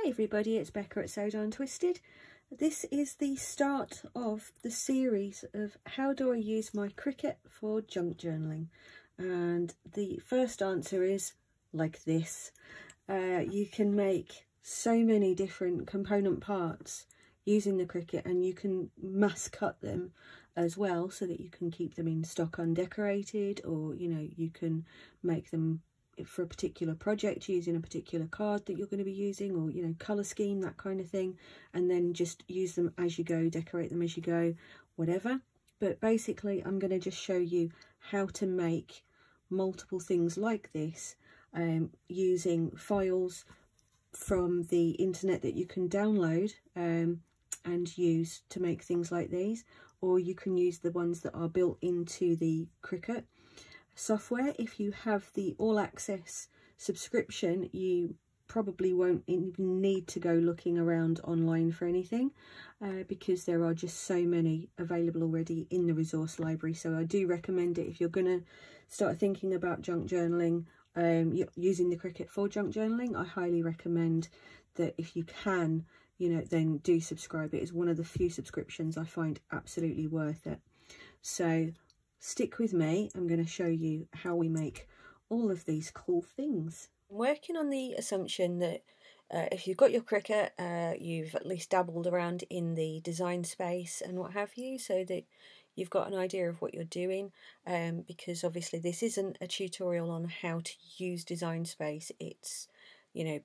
Hi everybody, it's Becca at Sewed On Twisted. This is the start of the series of how do I use my Cricut for junk journaling. And the first answer is like this. You can make so many different component parts using the Cricut, and you can mass cut them as well so that you can keep them in stock undecorated, or you can make them for a particular project using a particular card that you're going to be using, or color scheme, that kind of thing, and then just use them as you go, decorate them as you go, whatever. But basically I'm going to just show you how to make multiple things like this using files from the internet that you can download and use to make things like these, or you can use the ones that are built into the Cricut software. If you have the all access subscription, you probably won't even need to go looking around online for anything because there are just so many available already in the resource library. So I do recommend it if you're going to start thinking about junk journaling, using the Cricut for junk journaling. I highly recommend that if you can, then do subscribe. It is one of the few subscriptions I find absolutely worth it. So stick with me, I'm going to show you how we make all of these cool things. I'm working on the assumption that if you've got your Cricut, you've at least dabbled around in the design space and what have you, so that you've got an idea of what you're doing, because obviously this isn't a tutorial on how to use design space. It's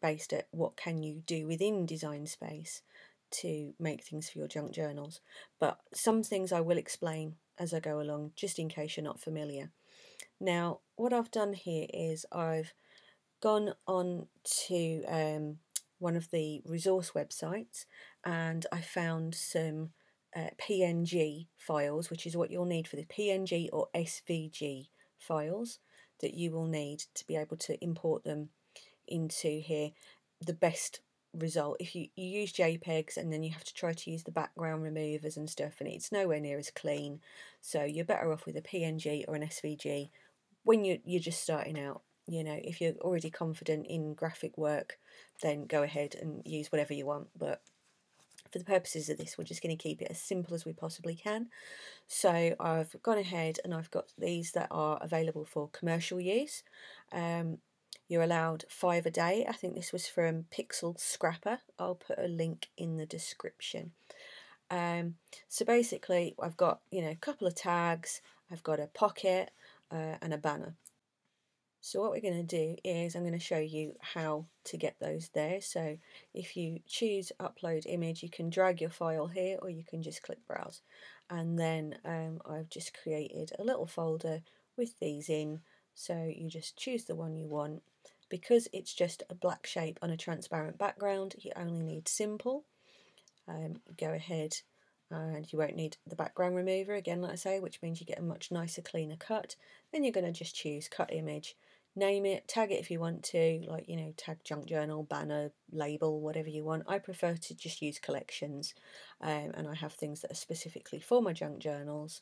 based at what can you do within design space to make things for your junk journals. But some things I will explain as I go along, just in case you're not familiar. Now, what I've done here is I've gone on to one of the resource websites, and I found some PNG files, which is what you'll need for the PNG or SVG files that you will need to be able to import them into here. The best result, if you use JPEGs and then you have to try to use the background removers and stuff, and it's nowhere near as clean, so you're better off with a PNG or an SVG when you're just starting out. If you're already confident in graphic work, then go ahead and use whatever you want, but for the purposes of this, we're just going to keep it as simple as we possibly can. So I've gone ahead and I've got these that are available for commercial use. You're allowed 5 a day. I think this was from Pixel Scrapper. I'll put a link in the description. So basically I've got a couple of tags, I've got a pocket and a banner. So what we're going to do is I'm going to show you how to get those there. So if you choose upload image, you can drag your file here, or you can just click browse, and then I've just created a little folder with these in. So you just choose the one you want. Because it's just a black shape on a transparent background, you only need simple. Go ahead and you won't need the background remover again, like I say, which means you get a much nicer, cleaner cut. Then you're going to just choose cut image, name it, tag it if you want to, like tag junk journal, banner, label, whatever you want. I prefer to just use collections, and I have things that are specifically for my junk journals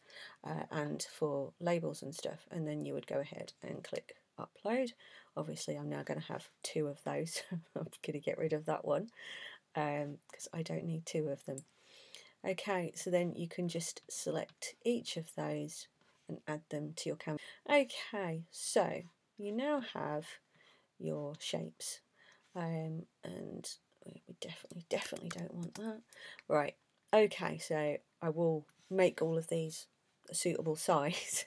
and for labels and stuff. And then you would go ahead and click upload. Obviously I'm now going to have 2 of those. I'm going to get rid of that one because I don't need 2 of them. Okay, so then you can just select each of those and add them to your canvas. Okay, so you now have your shapes, and we definitely don't want that. Right, okay, so I will make all of these a suitable size,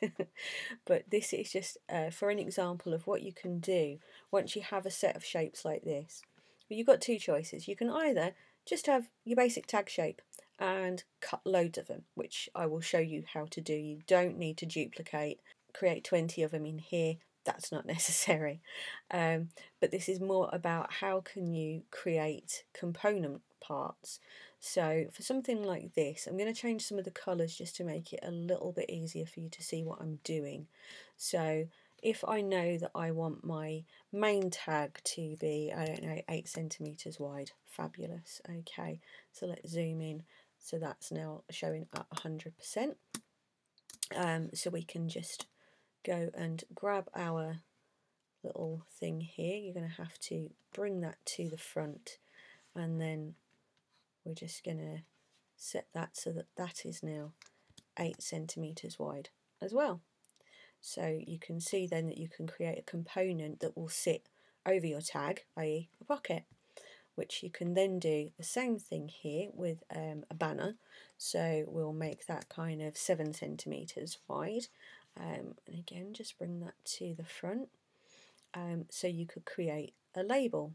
but this is just for an example of what you can do once you have a set of shapes like this. But you've got 2 choices. You can either just have your basic tag shape and cut loads of them, which I will show you how to do. You don't need to duplicate, create 20 of them in here. That's not necessary. But this is more about how can you create component parts. So for something like this, I'm going to change some of the colours just to make it a little bit easier for you to see what I'm doing. So if I know that I want my main tag to be, I don't know, 8 centimetres wide, fabulous. Okay, so let's zoom in. So that's now showing at 100%. So we can just go and grab our little thing here. You're going to have to bring that to the front and then we're just going to set that so that that is now 8 centimeters wide as well. So you can see then that you can create a component that will sit over your tag, i.e. a pocket, which you can then do the same thing here with a banner. So we'll make that kind of 7 centimeters wide, and again just bring that to the front. So you could create a label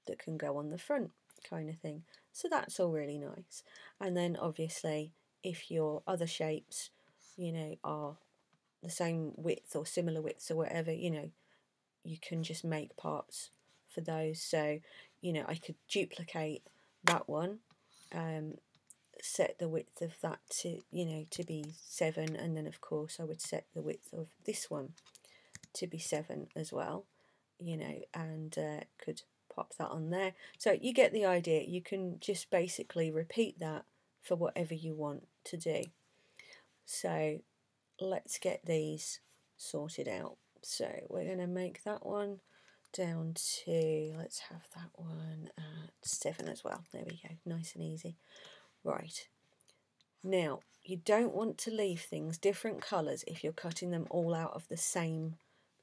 that can go on the front, kind of thing. So that's all really nice. And then obviously if your other shapes, you know, are the same width or similar widths or whatever, you know, you can just make parts for those. So, you know, I could duplicate that one, set the width of that to, you know, to be 7, and then of course I would set the width of this one to be 7 as well, you know, and could pop that on there. So you get the idea. You can just basically repeat that for whatever you want to do. So let's get these sorted out. So we're going to make that one down to, let's have that one at 7 as well. There we go, nice and easy. Right, now you don't want to leave things different colours if you're cutting them all out of the same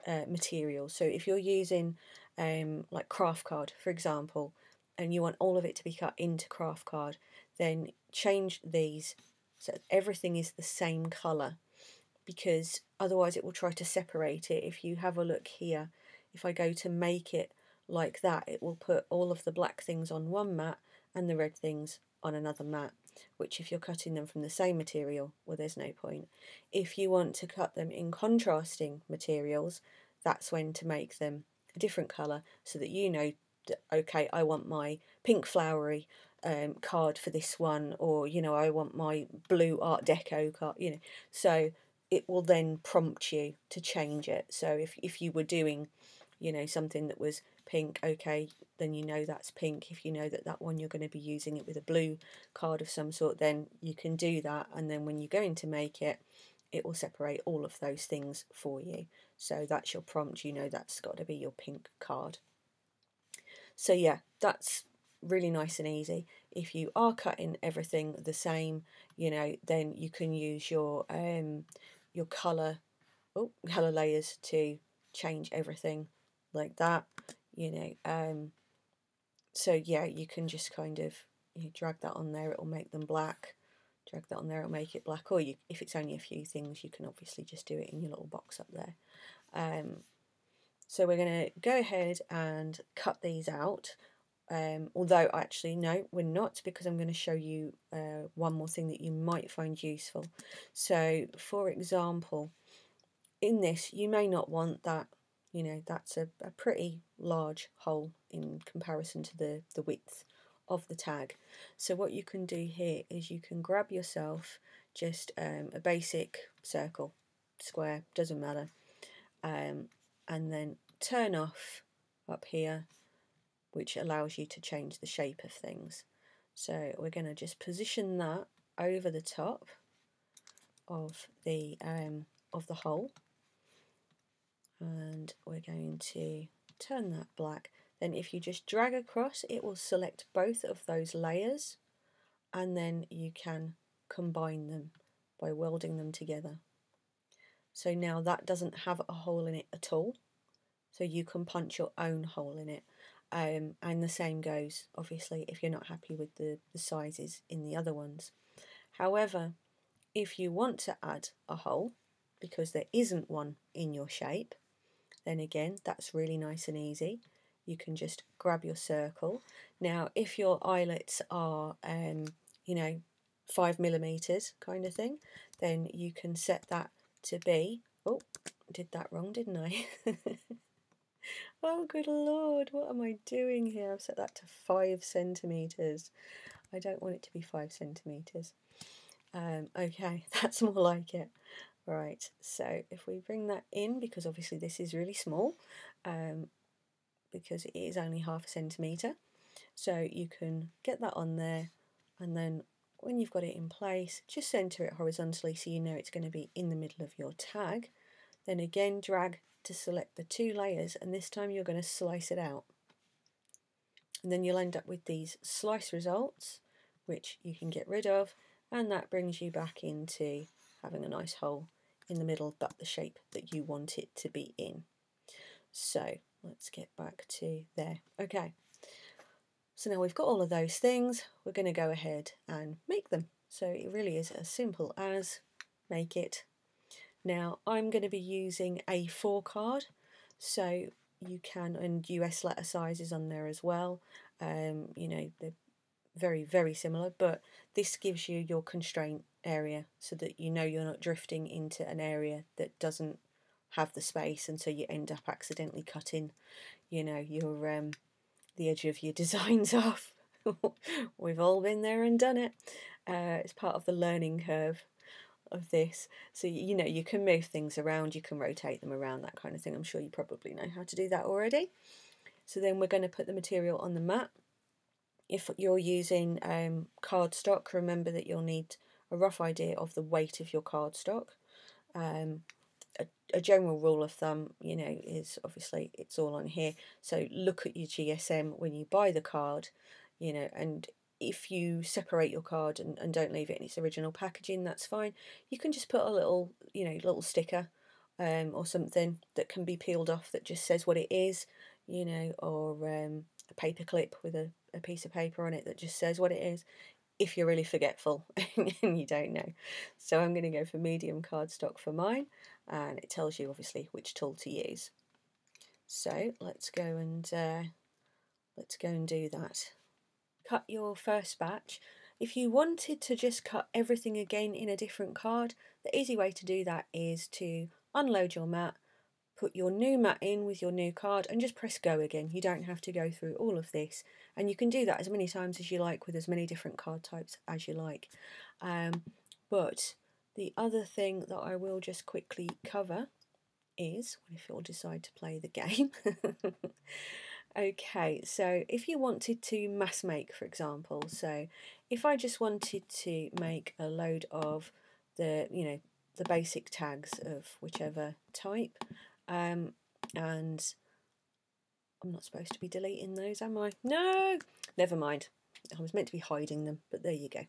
material. So if you're using like craft card, for example, and you want all of it to be cut into craft card, then change these so everything is the same colour, because otherwise it will try to separate it. If you have a look here, if I go to make it like that, it will put all of the black things on one mat and the red things on another mat, which if you're cutting them from the same material, well, there's no point. If you want to cut them in contrasting materials, that's when to make them a different colour, so that you know that, okay, I want my pink flowery card for this one, or, you know, I want my blue Art Deco card, you know, so it will then prompt you to change it. So if you were doing, you know, something that was pink, okay, then you know that's pink. If you know that that one you're going to be using it with a blue card of some sort, then you can do that, and then when you're going to make it, it will separate all of those things for you. So that's your prompt, you know that's got to be your pink card. So yeah, that's really nice and easy. If you are cutting everything the same, you know, then you can use your colour layers to change everything like that, you know. So yeah, you can just kind of, you drag that on there, it'll make them black. Drag that on there, it'll make it black. Or you, if it's only a few things, you can obviously just do it in your little box up there. So we're going to go ahead and cut these out. Although actually no, we're not, because I'm going to show you one more thing that you might find useful. So for example, in this you may not want that, you know, that's a pretty large hole in comparison to the width of the tag. So what you can do here is you can grab yourself just a basic circle, square, doesn't matter, and then turn off up here, which allows you to change the shape of things. So we're going to just position that over the top of the hole, and we're going to turn that black. Then if you just drag across, it will select both of those layers, and then you can combine them by welding them together. So now that doesn't have a hole in it at all, so you can punch your own hole in it. And the same goes, obviously, if you're not happy with the sizes in the other ones. However, if you want to add a hole, because there isn't one in your shape, then again, that's really nice and easy. You can just grab your circle. Now, if your eyelets are, you know, 5mm kind of thing, then you can set that to be, oh, did that wrong, didn't I? Oh, good Lord, what am I doing here? I've set that to 5 centimetres. I don't want it to be 5 centimetres. Okay, that's more like it. Right, so if we bring that in, because obviously this is really small, because it is only 0.5 centimetre, so you can get that on there, and then when you've got it in place, just centre it horizontally so you know it's going to be in the middle of your tag. Then again, drag to select the 2 layers, and this time you're going to slice it out. And then you'll end up with these slice results, which you can get rid of, and that brings you back into having a nice hole in the middle, but the shape that you want it to be in. So let's get back to there. Okay, so now we've got all of those things, we're going to go ahead and make them. So it really is as simple as make it. Now I'm going to be using a A4 card, so you can, and US letter sizes on there as well. You know, they're very, very similar, but this gives you your constraint area so that you know you're not drifting into an area that doesn't have the space, and so you end up accidentally cutting, you know, your the edge of your designs off. We've all been there and done it. It's part of the learning curve of this. So you know, you can move things around, you can rotate them around, that kind of thing. I'm sure you probably know how to do that already. So then we're going to put the material on the mat. If you're using cardstock, remember that you'll need a rough idea of the weight of your cardstock. A general rule of thumb, you know, is obviously it's all on here. So look at your GSM when you buy the card, you know, and if you separate your card and don't leave it in its original packaging, that's fine. You can just put a little, you know, little sticker or something that can be peeled off that just says what it is, you know, or a paper clip with a piece of paper on it that just says what it is, if you're really forgetful and you don't know. So I'm going to go for medium cardstock for mine, and it tells you obviously which tool to use. So let's go and do that. Cut your first batch. If you wanted to just cut everything again in a different card, the easy way to do that is to unload your mat, put your new mat in with your new card, and just press go again. You don't have to go through all of this, and you can do that as many times as you like with as many different card types as you like. But the other thing that I will just quickly cover is, if you'll decide to play the game. Okay, so if you wanted to mass make, for example, so if I just wanted to make a load of the, you know, the basic tags of whichever type, and I'm not supposed to be deleting those, am I? No, never mind. I was meant to be hiding them, but there you go.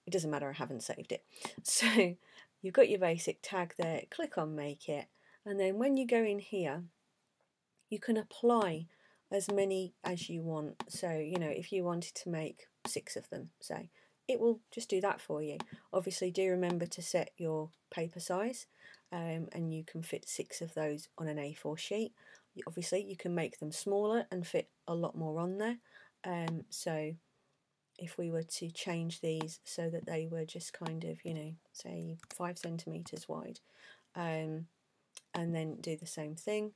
It doesn't matter, I haven't saved it. So you've got your basic tag there, click on make it, and then when you go in here, you can apply as many as you want. So, you know, if you wanted to make 6 of them, say, it will just do that for you. Obviously, do remember to set your paper size, and you can fit 6 of those on an A4 sheet. Obviously, you can make them smaller and fit a lot more on there. So if we were to change these so that they were just kind of, you know, say 5 centimetres wide, and then do the same thing,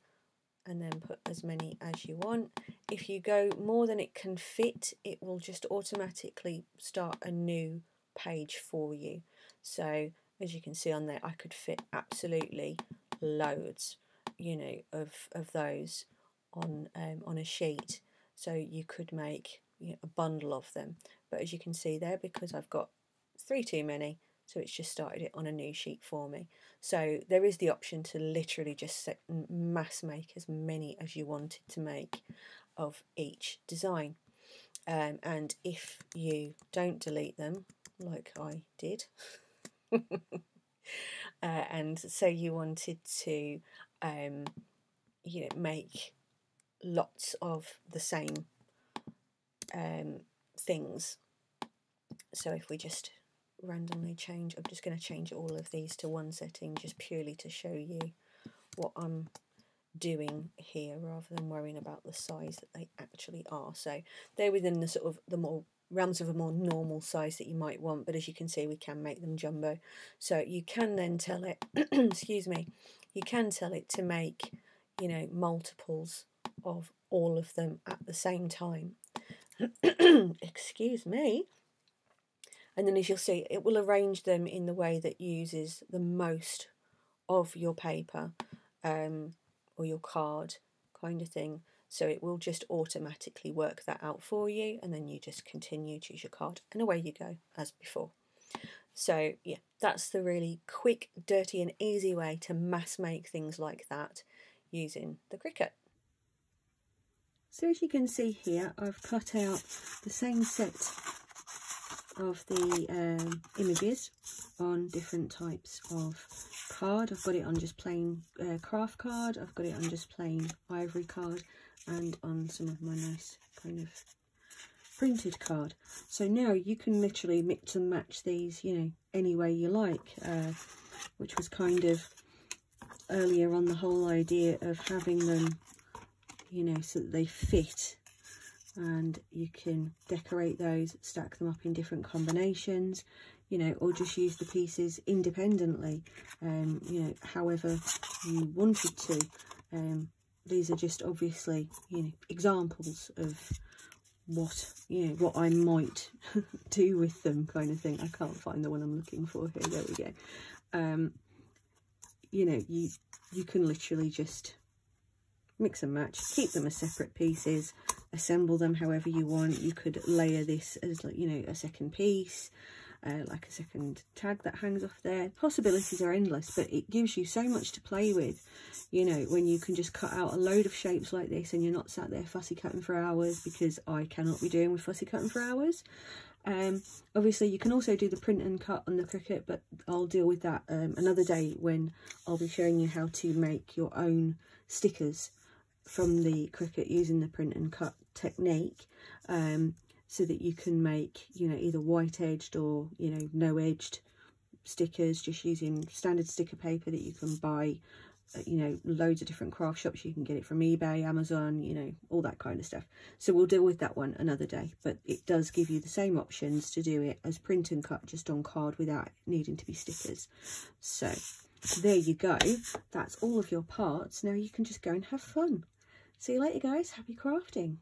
and then put as many as you want. If you go more than it can fit, it will just automatically start a new page for you. So as you can see on there, I could fit absolutely loads, you know, of those on a sheet. So you could make, you know, a bundle of them. But as you can see there, because I've got 3 too many, so it's just started it on a new sheet for me. So there is the option to literally just mass make as many as you wanted to make of each design. And if you don't delete them, like I did, and say you wanted to you know, make lots of the same things, so if we just randomly change, I'm just going to change all of these to one setting just purely to show you what I'm doing here rather than worrying about the size that they actually are. So they're within the sort of the more realms of a more normal size that you might want, but as you can see, we can make them jumbo. So you can then tell it excuse me, you can tell it to make, you know, multiples of all of them at the same time. Excuse me. And then as you'll see, it will arrange them in the way that uses the most of your paper or your card kind of thing. So it will just automatically work that out for you, and then you just continue, choose your card, and away you go as before. So yeah, that's the really quick, dirty and easy way to mass make things like that using the Cricut. So as you can see here, I've cut out the same set of the images on different types of card. I've got it on just plain craft card, I've got it on just plain ivory card, and on some of my nice kind of printed card. So now you can literally mix and match these, you know, any way you like, which was kind of earlier on the whole idea of having them, you know, so that they fit, and you can decorate those, stack them up in different combinations, you know, or just use the pieces independently, you know, however you wanted to. These are just obviously, you know, examples of what, you know, what I might do with them, kind of thing. I can't find the one I'm looking for here. There we go. You know, you can literally just mix and match, keep them as separate pieces, assemble them however you want. You could layer this as, like, you know, a second piece, like a second tag that hangs off there. Possibilities are endless, but it gives you so much to play with, you know, when you can just cut out a load of shapes like this and you're not sat there fussy cutting for hours, because I cannot be doing with fussy cutting for hours. Obviously you can also do the print and cut on the Cricut, but I'll deal with that another day, when I'll be showing you how to make your own stickers from the Cricut using the print and cut technique, so that you can make, you know, either white edged or, you know, no edged stickers, just using standard sticker paper that you can buy, you know, loads of different craft shops. You can get it from eBay, Amazon, you know, all that kind of stuff. So we'll deal with that one another day, but it does give you the same options to do it as print and cut, just on card, without needing to be stickers. So there you go, that's all of your parts. Now you can just go and have fun. See you later guys, happy crafting.